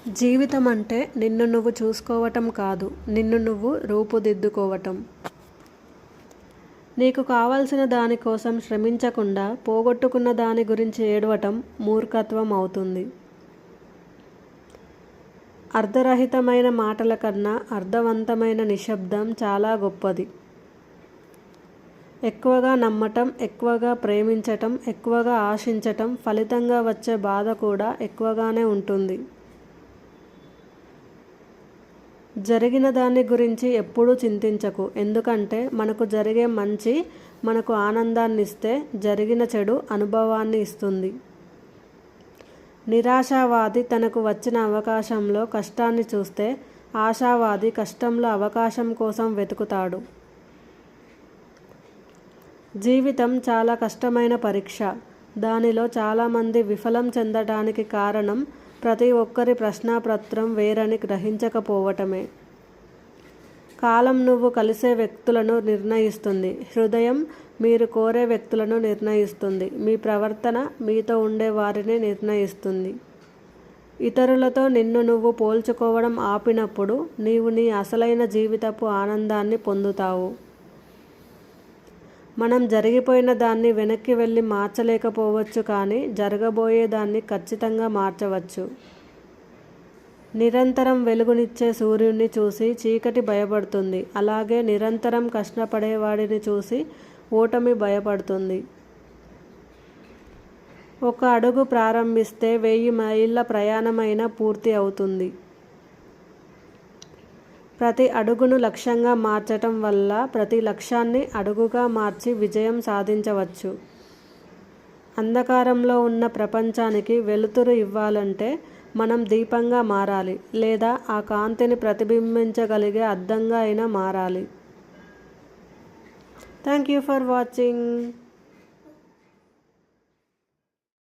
జీవితం అంటే నిన్ను నువ్వు చూసుకోవటం కాదు, నిన్ను నువ్వు రూపుదిద్దుకోవటం. నీకు కావలసిన దానికోసం శ్రమించకుండా పోగొట్టుకున్న దాని గురించి ఏడవటం మూర్ఖత్వం అవుతుంది. అర్ధరహితమైన మాటల కన్నా అర్ధవంతమైన నిశ్శబ్దం చాలా గొప్పది. ఎక్కువగా నమ్మటం, ఎక్కువగా ప్రేమించటం, ఎక్కువగా ఆశించటం, ఫలితంగా వచ్చే బాధ కూడా ఎక్కువగానే ఉంటుంది. జరిగిన దాని గురించి ఎప్పుడూ చింతించకు, ఎందుకంటే మనకు జరిగే మంచి మనకు ఆనందాన్ని ఇస్తే, జరిగిన చెడు అనుభవాన్ని ఇస్తుంది. నిరాశావాది తనకు వచ్చిన అవకాశంలో కష్టాన్ని చూస్తే, ఆశావాది కష్టంలో అవకాశం కోసం వెతుకుతాడు. జీవితం చాలా కష్టమైన పరీక్ష. దానిలో చాలామంది విఫలం చెందడానికి కారణం ప్రతి ఒక్కరి ప్రశ్నాపత్రం వేరని గ్రహించకపోవటమే. కాలం నువ్వు కలిసే వ్యక్తులను నిర్ణయిస్తుంది. హృదయం మీరు కోరే వ్యక్తులను నిర్ణయిస్తుంది. మీ ప్రవర్తన మీతో ఉండే వారిని నిర్ణయిస్తుంది. ఇతరులతో నిన్ను నువ్వు పోల్చుకోవడం ఆపినప్పుడు నీవు నీ అసలైన జీవితపు ఆనందాన్ని పొందుతావు. మనం జరిగిపోయిన దాన్ని వెనక్కి వెళ్ళి మార్చలేకపోవచ్చు, కానీ జరగబోయే దాన్ని ఖచ్చితంగా మార్చవచ్చు. నిరంతరం వెలుగునిచ్చే సూర్యుడిని చూసి చీకటి భయపడుతుంది, అలాగే నిరంతరం కష్టపడేవాడిని చూసి ఓటమి భయపడుతుంది. ఒక అడుగు ప్రారంభిస్తే 1000 మైళ్ళ ప్రయాణమైనా పూర్తి అవుతుంది. ప్రతి అడుగును లక్ష్యంగా మార్చటం వల్ల ప్రతి లక్ష్యాన్ని అడుగుగా మార్చి విజయం సాధించవచ్చు. అంధకారంలో ఉన్న ప్రపంచానికి వెలుతురు ఇవ్వాలంటే మనం దీపంగా మారాలి, లేదా ఆ కాంతిని ప్రతిబింబించగలిగే అద్దంగా అయినా మారాలి. Thank you for watching.